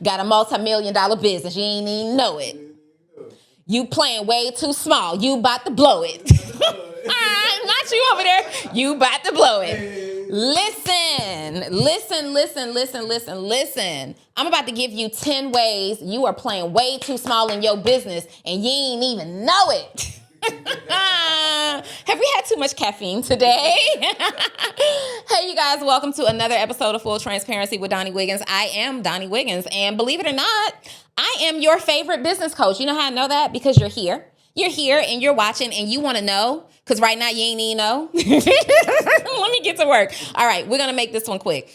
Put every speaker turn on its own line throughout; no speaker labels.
Got a multi-million-dollar business. You ain't even know it. You playing way too small. You about to blow it. Not you over there. You about to blow it. Listen. I'm about to give you 10 ways you are playing way too small in your business and you ain't even know it. Have we had too much caffeine today? Hey, you guys, welcome to another episode of Full Transparency with Donni Wiggins. I am Donni Wiggins, and believe it or not, I am your favorite business coach. You know how I know that? Because you're here. You're here and you're watching and you want to know, because right now you ain't even know. Let me get to work. All right, we're going to make this one quick.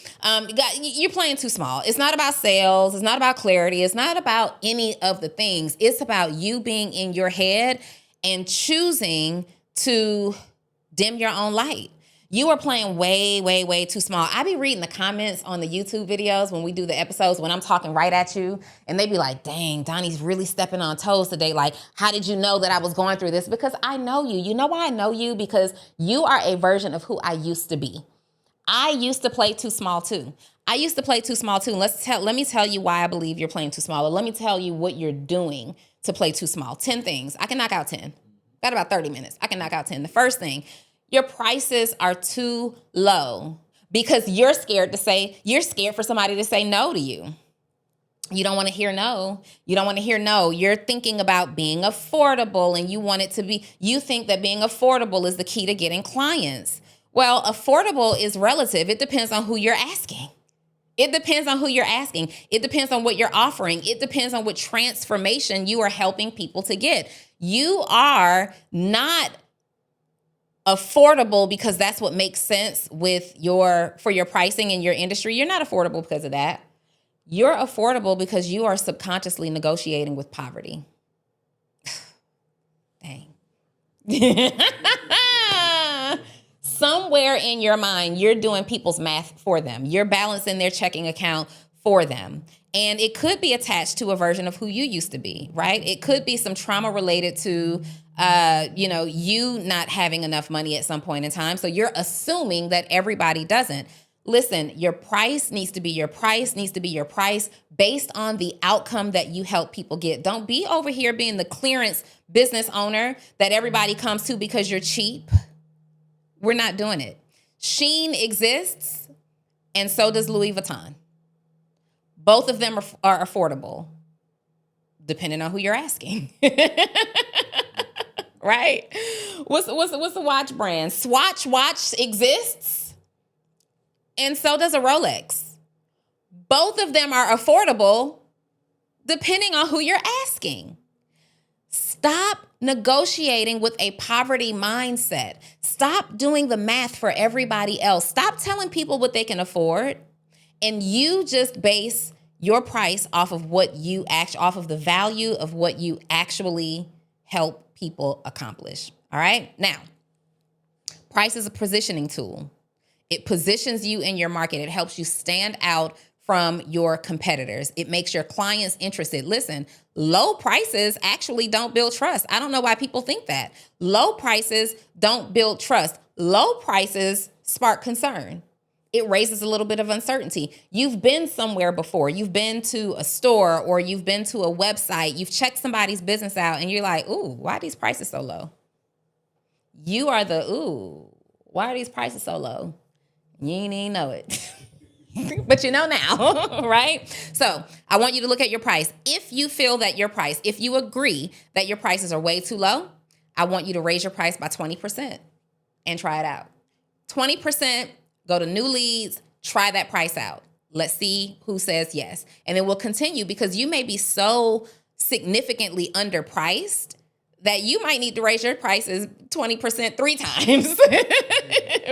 You're playing too small. It's not about sales. It's not about clarity. It's not about any of the things. It's about you being in your head and choosing to dim your own light. You are playing way too small. I be reading the comments on the YouTube videos when we do the episodes when I'm talking right at you, and they be like, dang, Donnie's really stepping on toes today. Like, how did you know that I was going through this? Because I know you. You know why I know you? Because you are a version of who I used to be. I used to play too small too. Let me tell you why I believe you're playing too small. Or let me tell you what you're doing to play too small. 10 things. I can knock out 10. Got about 30 minutes. I can knock out 10. The first thing, your prices are too low because you're scared for somebody to say no to you. You don't want to hear no. You're thinking about being affordable and you think that being affordable is the key to getting clients. Well, affordable is relative. It depends on who you're asking. It depends on what you're offering. It depends on what transformation you are helping people to get. You are not affordable because that's what makes sense for your pricing in your industry. You're not affordable because of that. You're affordable because you are subconsciously negotiating with poverty. Dang. Somewhere in your mind, you're doing people's math for them. You're balancing their checking account for them. And it could be attached to a version of who you used to be, right? It could be some trauma related to, you not having enough money at some point in time. So you're assuming that everybody doesn't. Listen, your price needs to be your price based on the outcome that you help people get. Don't be over here being the clearance business owner that everybody comes to because you're cheap. We're not doing it. Shein exists, and so does Louis Vuitton. Both of them are affordable, depending on who you're asking. Right? What's the watch brand? Swatch watch exists, and so does a Rolex. Both of them are affordable, depending on who you're asking. Stop negotiating with a poverty mindset. Stop doing the math for everybody else. Stop telling people what they can afford, and you just base your price off of off of the value of what you actually help people accomplish. All right? Now, price is a positioning tool. It positions you in your market. It helps you stand out from your competitors. It makes your clients interested. Listen, low prices actually don't build trust. I don't know why people think that. Low prices don't build trust. Low prices spark concern. It raises a little bit of uncertainty. You've been somewhere before. You've been to a store or you've been to a website. You've checked somebody's business out and you're like, ooh, why are these prices so low? You are why are these prices so low? You ain't even know it. But you know now, right? So I want you to look at your price. If you feel that if you agree that your prices are way too low, I want you to raise your price by 20% and try it out. 20%, go to new leads, try that price out. Let's see who says yes. And then we'll continue because you may be so significantly underpriced that you might need to raise your prices 20% 3 times,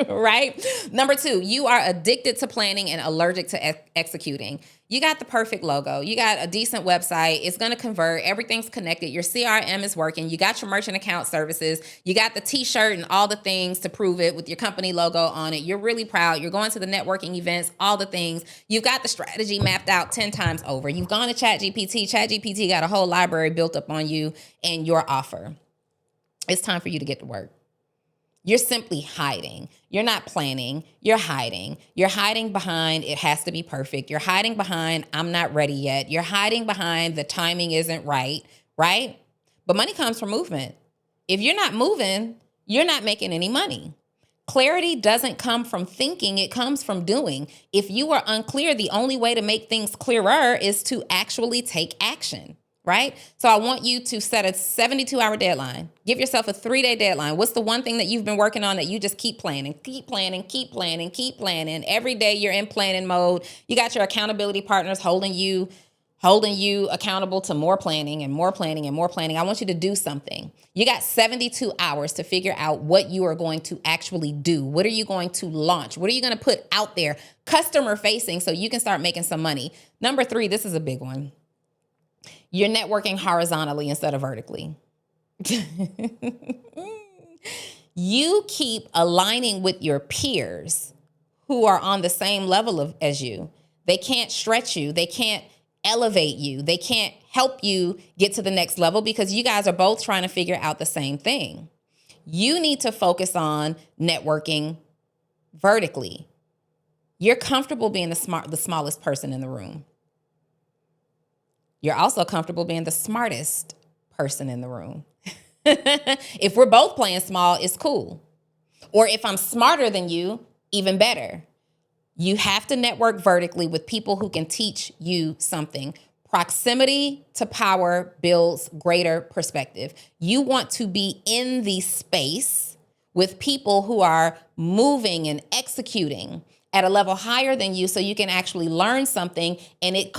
right? Number 2, you are addicted to planning and allergic to executing. You got the perfect logo. You got a decent website. It's going to convert. Everything's connected. Your CRM is working. You got your merchant account services. You got the t-shirt and all the things to prove it with your company logo on it. You're really proud. You're going to the networking events, all the things. You've got the strategy mapped out 10 times over. You've gone to ChatGPT. ChatGPT got a whole library built up on you and your offer. It's time for you to get to work. You're simply hiding. You're not planning. You're hiding. You're hiding behind it has to be perfect. You're hiding behind I'm not ready yet. You're hiding behind the timing isn't right, right? But money comes from movement. If you're not moving, you're not making any money. Clarity doesn't come from thinking, it comes from doing. If you are unclear, the only way to make things clearer is to actually take action, right? So I want you to set a 72-hour deadline. Give yourself a 3-day deadline. What's the one thing that you've been working on that you just keep planning, keep planning, keep planning, keep planning? Every day you're in planning mode. You got your accountability partners holding you accountable to more planning and more planning and more planning. I want you to do something. You got 72 hours to figure out what you are going to actually do. What are you going to launch? What are you going to put out there customer facing so you can start making some money? Number 3, this is a big one. You're networking horizontally instead of vertically. You keep aligning with your peers who are on the same level as you. They can't stretch you. They can't elevate you. They can't help you get to the next level because you guys are both trying to figure out the same thing. You need to focus on networking vertically. You're comfortable being the smallest person in the room. You're also comfortable being the smartest person in the room. If we're both playing small, it's cool. Or if I'm smarter than you, even better. You have to network vertically with people who can teach you something. Proximity to power builds greater perspective. You want to be in the space with people who are moving and executing at a level higher than you so you can actually learn something, and it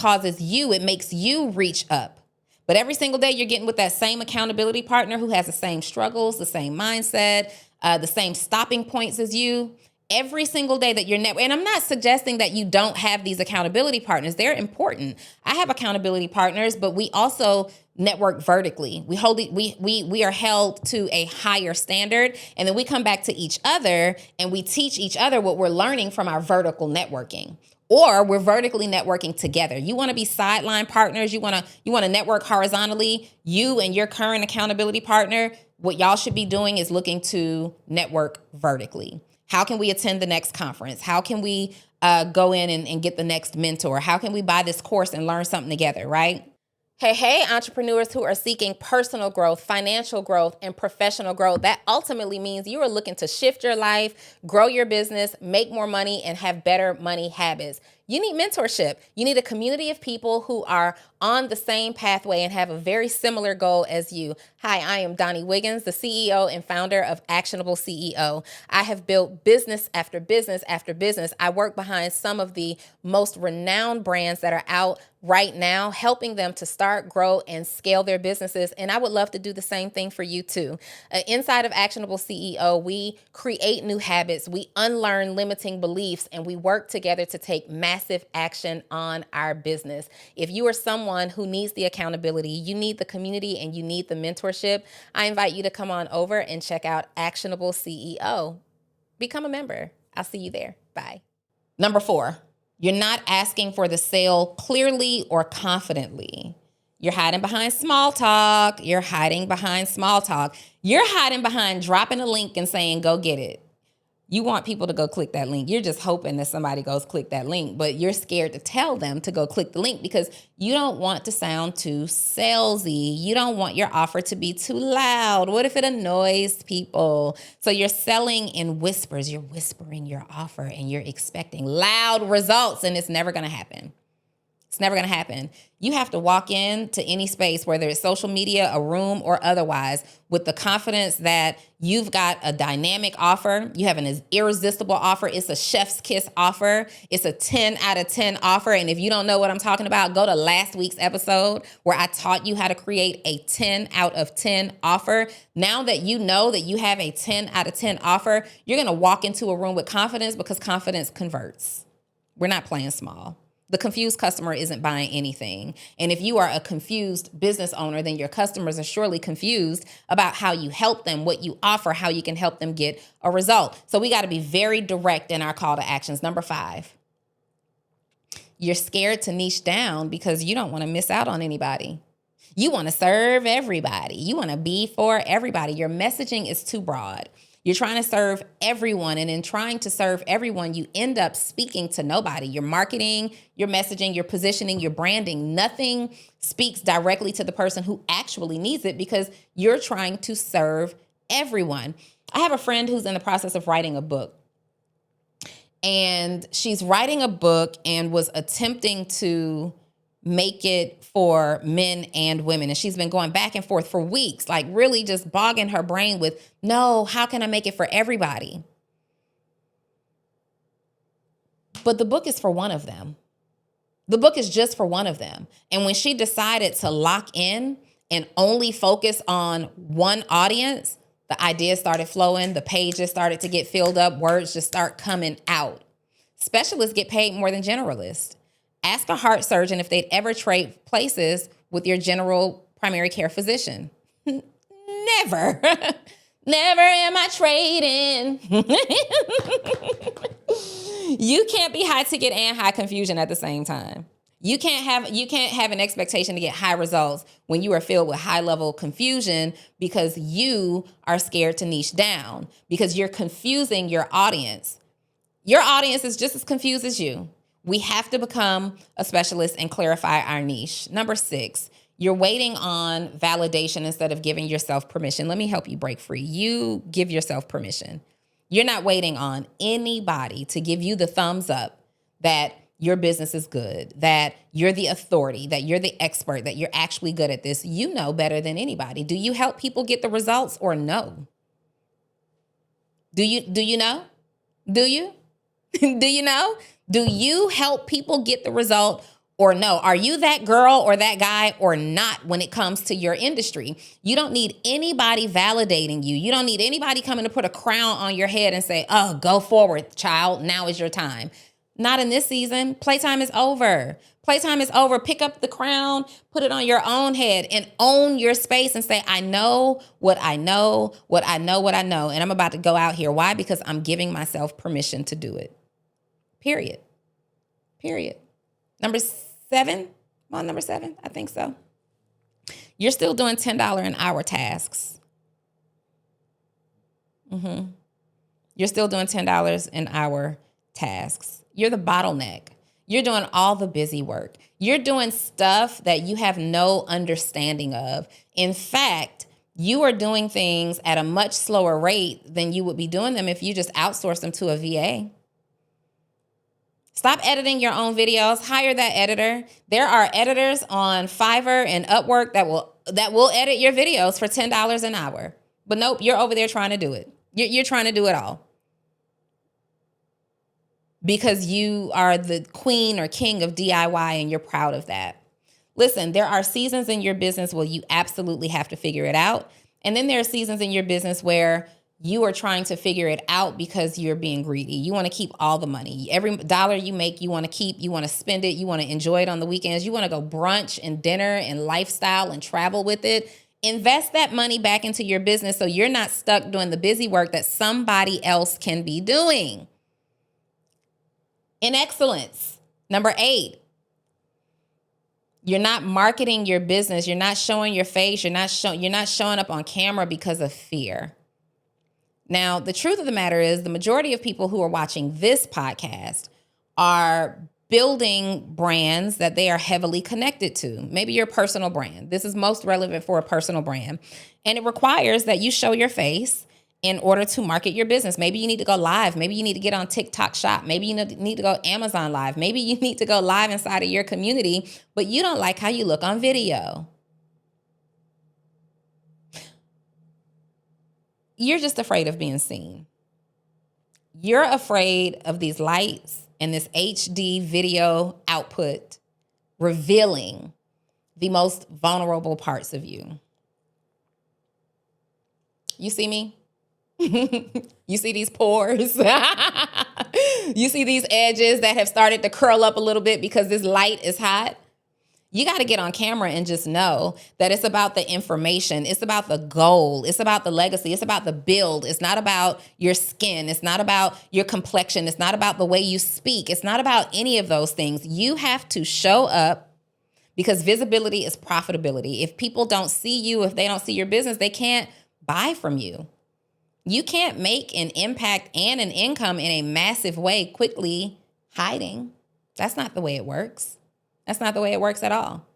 makes you reach up. But every single day you're getting with that same accountability partner who has the same struggles, the same mindset, the same stopping points as you. Every single day that you're and I'm not suggesting that you don't have these accountability partners. They're important. I have accountability partners, but we also network vertically. We are held to a higher standard, and then we come back to each other and we teach each other what we're learning from our vertical networking. Or we're vertically networking together. You want to be sideline partners. You want to network horizontally. You and your current accountability partner, what y'all should be doing is looking to network vertically. How can we attend the next conference? How can we go in and get the next mentor? How can we buy this course and learn something together, right? Hey, entrepreneurs who are seeking personal growth, financial growth, and professional growth. That ultimately means you are looking to shift your life, grow your business, make more money, and have better money habits. You need mentorship. You need a community of people who are on the same pathway and have a very similar goal as you. Hi, I am Donni Wiggins, the CEO and founder of Actionable CEO. I have built business after business after business. I work behind some of the most renowned brands that are out right now, helping them to start, grow, and scale their businesses. And I would love to do the same thing for you too. Inside of Actionable CEO, we create new habits, we unlearn limiting beliefs, and we work together to take massive action on our business. If you are someone who needs the accountability, you need the community, and you need the mentorship, I invite you to come on over and check out Actionable CEO. Become a member. I'll see you there. Bye. Number 4, you're not asking for the sale clearly or confidently. You're hiding behind small talk. You're hiding behind small talk. You're hiding behind dropping a link and saying, go get it. You want people to go click that link. You're just hoping that somebody goes click that link, but you're scared to tell them to go click the link because you don't want to sound too salesy. You don't want your offer to be too loud. What if it annoys people? So you're selling in whispers. You're whispering your offer and you're expecting loud results, and it's never going to happen. It's never going to happen. You have to walk into any space, whether it's social media, a room, or otherwise, with the confidence that you've got a dynamic offer. You have an irresistible offer. It's a chef's kiss offer. It's a 10 out of 10 offer. And if you don't know what I'm talking about, go to last week's episode where I taught you how to create a 10 out of 10 offer. Now that you know that you have a 10 out of 10 offer, you're going to walk into a room with confidence because confidence converts. We're not playing small. The confused customer isn't buying anything. And if you are a confused business owner, then your customers are surely confused about how you help them, what you offer, how you can help them get a result. So we got to be very direct in our call to actions. Number 5, you're scared to niche down because you don't want to miss out on anybody. You want to serve everybody. You want to be for everybody. Your messaging is too broad. You're trying to serve everyone. And in trying to serve everyone, you end up speaking to nobody. Your marketing, your messaging, your positioning, your branding, nothing speaks directly to the person who actually needs it because you're trying to serve everyone. I have a friend who's in the process of writing a book. And she's writing a book and was attempting to make it for men and women. And she's been going back and forth for weeks, like really just bogging her brain with, no, how can I make it for everybody? But the book is for one of them. The book is just for one of them. And when she decided to lock in and only focus on one audience, the ideas started flowing, the pages started to get filled up, words just start coming out. Specialists get paid more than generalists. Ask a heart surgeon if they'd ever trade places with your general primary care physician. Never. Never am I trading. You can't be high ticket and high confusion at the same time. You can't have an expectation to get high results when you are filled with high level confusion because you are scared to niche down, because you're confusing your audience. Your audience is just as confused as you. We have to become a specialist and clarify our niche. Number 6, you're waiting on validation instead of giving yourself permission. Let me help you break free. You give yourself permission. You're not waiting on anybody to give you the thumbs up that your business is good, that you're the authority, that you're the expert, that you're actually good at this. You know better than anybody. Do you help people get the results or no? Do you know? Do you? Do you know? Do you help people get the result or no? Are you that girl or that guy or not when it comes to your industry? You don't need anybody validating you. You don't need anybody coming to put a crown on your head and say, oh, go forward, child. Now is your time. Not in this season. Playtime is over. Playtime is over. Pick up the crown, put it on your own head and own your space and say, I know what I know, what I know, what I know. And I'm about to go out here. Why? Because I'm giving myself permission to do it. Period. Number 7. On number 7, I think so. You're still doing $10 an hour tasks. You're still doing $10 an hour tasks. You're the bottleneck. You're doing all the busy work. You're doing stuff that you have no understanding of. In fact, you are doing things at a much slower rate than you would be doing them if you just outsource them to a VA. Stop editing your own videos. Hire that editor. There are editors on Fiverr and Upwork that will edit your videos for $10 an hour. But nope, you're over there trying to do it. You're trying to do it all. Because you are the queen or king of DIY and you're proud of that. Listen, there are seasons in your business where you absolutely have to figure it out. And then there are seasons in your business where you are trying to figure it out because you're being greedy. You want to keep all the money. Every dollar you make, you want to keep, you want to spend it, you want to enjoy it on the weekends. You want to go brunch and dinner and lifestyle and travel with it. Invest that money back into your business so you're not stuck doing the busy work that somebody else can be doing. In excellence. Number 8, you're not marketing your business. You're not showing your face. You're not showing up on camera because of fear. Now, the truth of the matter is the majority of people who are watching this podcast are building brands that they are heavily connected to. Maybe your personal brand. This is most relevant for a personal brand. And it requires that you show your face in order to market your business. Maybe you need to go live. Maybe you need to get on TikTok Shop. Maybe you need to go Amazon Live. Maybe you need to go live inside of your community, but you don't like how you look on video. You're just afraid of being seen. You're afraid of these lights and this HD video output revealing the most vulnerable parts of you. You see me? You see these pores? You see these edges that have started to curl up a little bit because this light is hot? You got to get on camera and just know that it's about the information. It's about the goal. It's about the legacy. It's about the build. It's not about your skin. It's not about your complexion. It's not about the way you speak. It's not about any of those things. You have to show up because visibility is profitability. If people don't see you, if they don't see your business, they can't buy from you. You can't make an impact and an income in a massive way quickly hiding. That's not the way it works. That's not the way it works at all.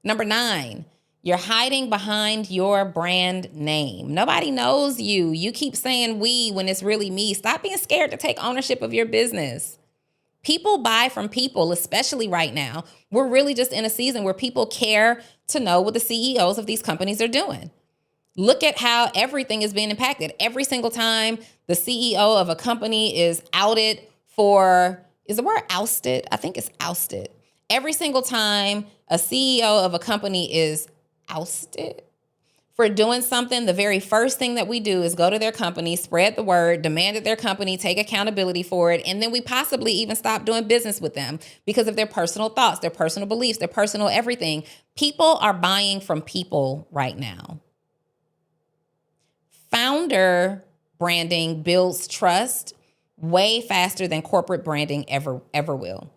Number 9, you're hiding behind your brand name. Nobody knows you. You keep saying we when it's really me. Stop being scared to take ownership of your business. People buy from people, especially right now. We're really just in a season where people care to know what the CEOs of these companies are doing. Look at how everything is being impacted. Every single time the CEO of a company is outed for, is the word ousted? I think it's ousted. Every single time a CEO of a company is ousted for doing something, the very first thing that we do is go to their company, spread the word, demand that their company take accountability for it, and then we possibly even stop doing business with them because of their personal thoughts, their personal beliefs, their personal everything. People are buying from people right now. Founder branding builds trust way faster than corporate branding ever will.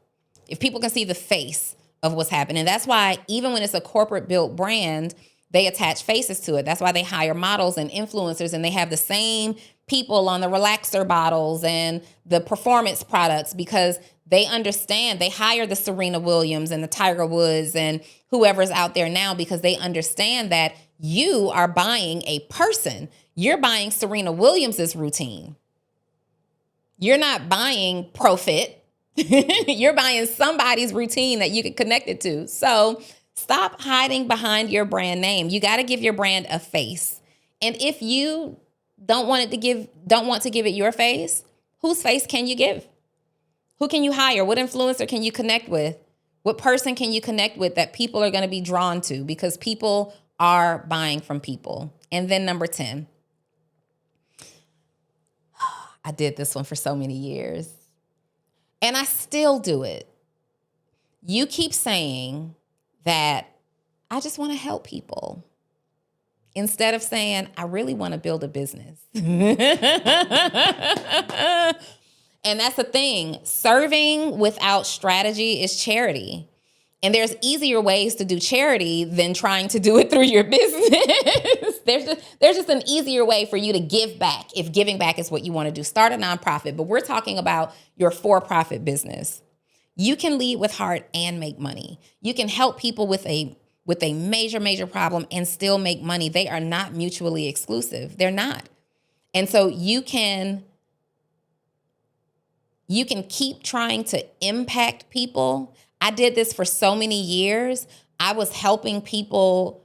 If people can see the face of what's happening, that's why even when it's a corporate built brand, they attach faces to it. That's why they hire models and influencers, and they have the same people on the relaxer bottles and the performance products because they understand. They hire the Serena Williams and the Tiger Woods and whoever's out there now because they understand that you are buying a person. You're buying Serena Williams's routine. You're not buying Profit. You're buying somebody's routine that you can connect it to. So stop hiding behind your brand name. You got to give your brand a face. And if you don't want to give it your face, whose face can you give? Who can you hire? What influencer can you connect with? What person can you connect with that people are going to be drawn to? Because people are buying from people. And then number 10. I did this one for so many years. And I still do it. You keep saying that I just want to help people instead of saying I really want to build a business. And that's the thing. Serving without strategy is charity. And there's easier ways to do charity than trying to do it through your business. There's just an easier way for you to give back if giving back is what you want to do. Start a nonprofit, but we're talking about your for-profit business. You can lead with heart and make money. You can help people with a major problem and still make money. They are not mutually exclusive. They're not. And so you can keep trying to impact people. I did this for so many years. I was helping people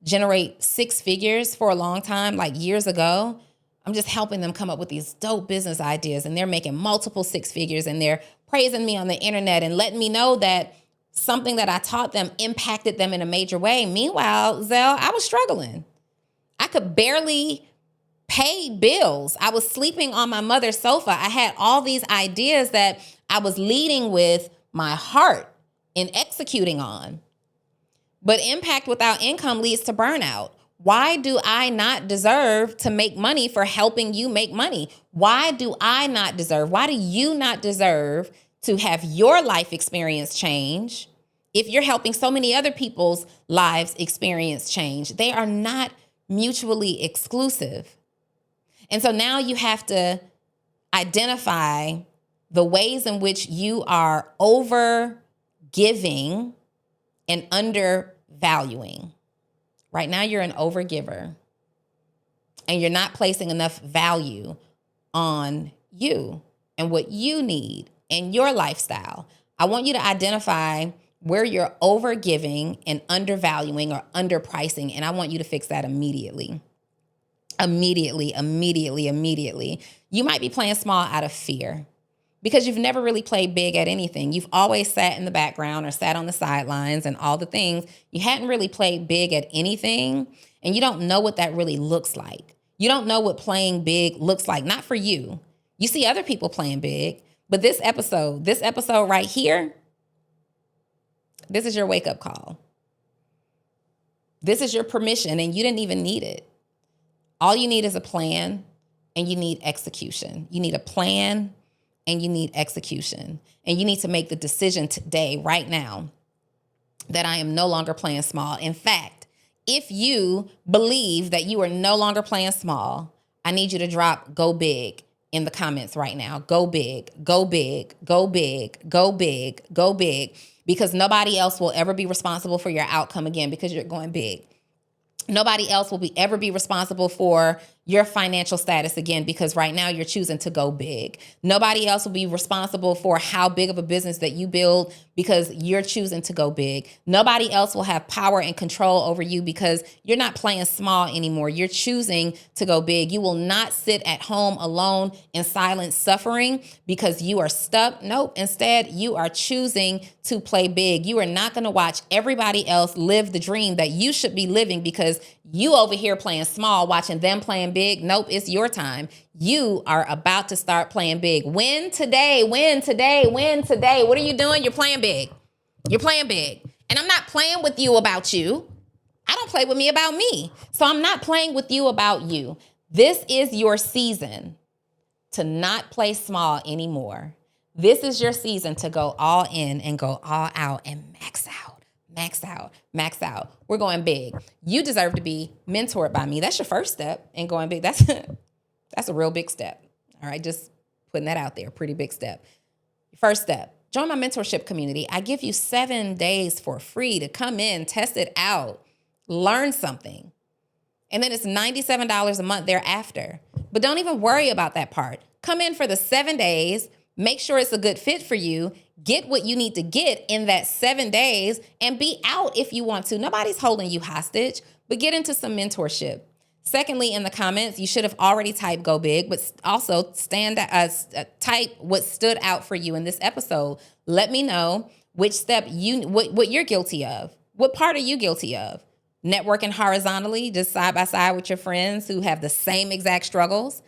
generate 6 figures for a long time, like years ago. I'm just helping them come up with these dope business ideas, and they're making multiple 6 figures, and they're praising me on the internet and letting me know that something that I taught them impacted them in a major way. Meanwhile, Zell, I was struggling. I could barely pay bills. I was sleeping on my mother's sofa. I had all these ideas that I was leading with my heart and executing on. But impact without income leads to burnout. Why do I not deserve to make money for helping you make money? Why do I not deserve? Why do you not deserve to have your life experience change if you're helping so many other people's lives experience change? They are not mutually exclusive. And so now you have to identify the ways in which you are over giving and undervaluing. Right now you're an overgiver and you're not placing enough value on you and what you need and your lifestyle. I want you to identify where you're overgiving and undervaluing or underpricing, and I want you to fix that immediately. Immediately. You might be playing small out of fear, because you've never really played big at anything. You've always sat in the background or sat on the sidelines and all the things. You hadn't really played big at anything, and you don't know what that really looks like. You don't know what playing big looks like, not for you. You see other people playing big, but this episode right here, this is your wake-up call. This is your permission, and you didn't even need it. All you need is a plan, and you need execution. You need a plan, and you need execution. And you need to make the decision today, right now, that I am no longer playing small. In fact, if you believe that you are no longer playing small, I need you to drop go big in the comments right now. Go big, go big, go big, go big, go big, because nobody else will ever be responsible for your outcome again because you're going big. Nobody else will ever be responsible for your financial status again because right now you're choosing to go big. Nobody else will be responsible for how big of a business that you build because you're choosing to go big. Nobody else will have power and control over you because you're not playing small anymore. You're choosing to go big. You will not sit at home alone in silent suffering because you are stuck. Nope. Instead, you are choosing to play big. You are not going to watch everybody else live the dream that you should be living because you over here playing small, watching them playing big. Nope, it's your time. You are about to start playing big. Win today, win today, win today. What are you doing? You're playing big. You're playing big. And I'm not playing with you about you. I don't play with me about me. So I'm not playing with you about you. This is your season to not play small anymore. This is your season to go all in and go all out and max out. Max out, max out. We're going big. You deserve to be mentored by me. That's your first step in going big. That's a real big step. All right, just putting that out there. Pretty big step. First step, join my mentorship community. I give you 7 days for free to come in, test it out, learn something. And then it's $97 a month thereafter. But don't even worry about that part. Come in for the 7 days, make sure it's a good fit for you, get what you need to get in that 7 days, and be out if you want to. Nobody's holding you hostage, but get into some mentorship. Secondly, in the comments, you should have already typed go big, but also type what stood out for you in this episode. Let me know which step what you're guilty of. What part are you guilty of? Networking horizontally, just side by side with your friends who have the same exact struggles.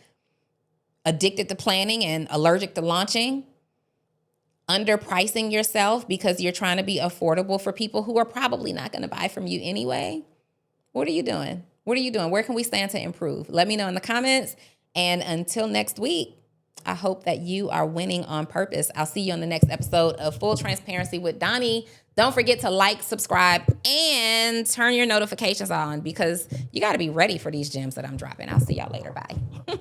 Addicted to planning and allergic to launching. Underpricing yourself because you're trying to be affordable for people who are probably not going to buy from you anyway. What are you doing? What are you doing? Where can we stand to improve? Let me know in the comments. And until next week, I hope that you are winning on purpose. I'll see you on the next episode of Full Transparency with Donnie. Don't forget to like, subscribe, and turn your notifications on because you got to be ready for these gems that I'm dropping. I'll see y'all later. Bye.